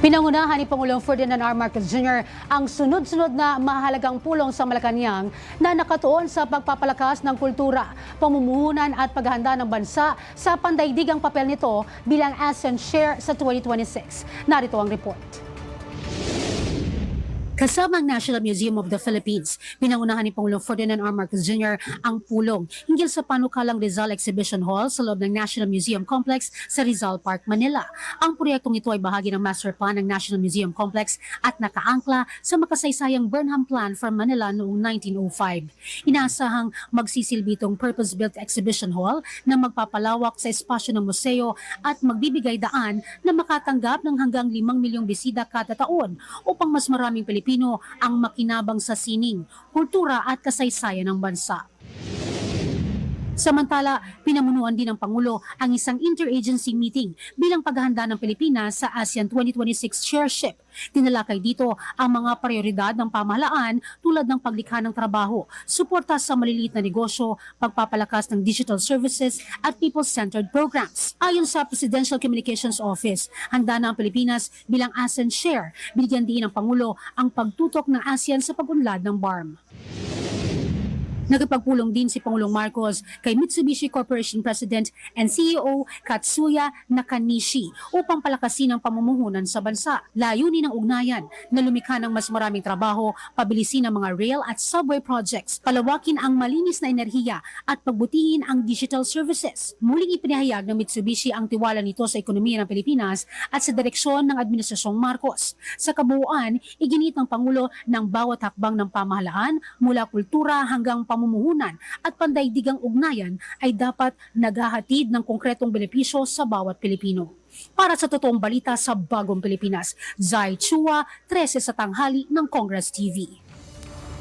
Pinangunahan ni Pangulong Ferdinand R. Marcos Jr. ang sunod-sunod na mahalagang pulong sa Malacanang na nakatuon sa pagpapalakas ng kultura, pamumuhunan at paghahanda ng bansa sa pandaigdigang papel nito bilang ASEAN Chair sa 2026. Narito ang report. Kasama ang National Museum of the Philippines, pinangunahan ni Pangulong Ferdinand R. Marcos Jr. ang pulong hinggil sa panukalang Rizal Exhibition Hall sa loob ng National Museum Complex sa Rizal Park, Manila. Ang proyektong ito ay bahagi ng master plan ng National Museum Complex at nakaangkla sa makasaysayang Burnham Plan for Manila noong 1905. Inaasahang magsisilbi itong purpose-built exhibition hall na magpapalawak sa espasyo ng museo at magbibigay daan na makatanggap ng hanggang 5 milyong bisita kada taon upang mas maraming Pilipino ang makinabang sa sining, kultura at kasaysayan ng bansa. Samantala, pinamunuan din ng Pangulo ang isang interagency meeting bilang paghahanda ng Pilipinas sa ASEAN 2026 chairship. Tinalakay dito ang mga prioridad ng pamahalaan tulad ng paglikha ng trabaho, suporta sa maliliit na negosyo, pagpapalakas ng digital services at people-centered programs. Ayon sa Presidential Communications Office, handa na ang Pilipinas bilang ASEAN Chair. Binigyan din ng Pangulo ang pagtutok ng ASEAN sa pag-unlad ng BARM. Nagpagpulong din si Pangulong Marcos kay Mitsubishi Corporation President and CEO Katsuya Nakanishi upang palakasin ang pamumuhunan sa bansa. Layunin ng ugnayan na lumikha ng mas maraming trabaho, pabilisin ang mga rail at subway projects, palawakin ang malinis na enerhiya at pagbutihin ang digital services. Muling ipinahayag ng Mitsubishi ang tiwala nito sa ekonomiya ng Pilipinas at sa direksyon ng Administrasyong Marcos. Sa kabuuan, iginit ng Pangulo ng bawat hakbang ng pamahalaan mula kultura hanggang pamumuhunan at pandaigdigang ugnayan ay dapat naghahatid ng konkretong benepisyo sa bawat Pilipino. Para sa totoong balita sa Bagong Pilipinas, Zai Chua, 13 sa tanghali ng Congress TV.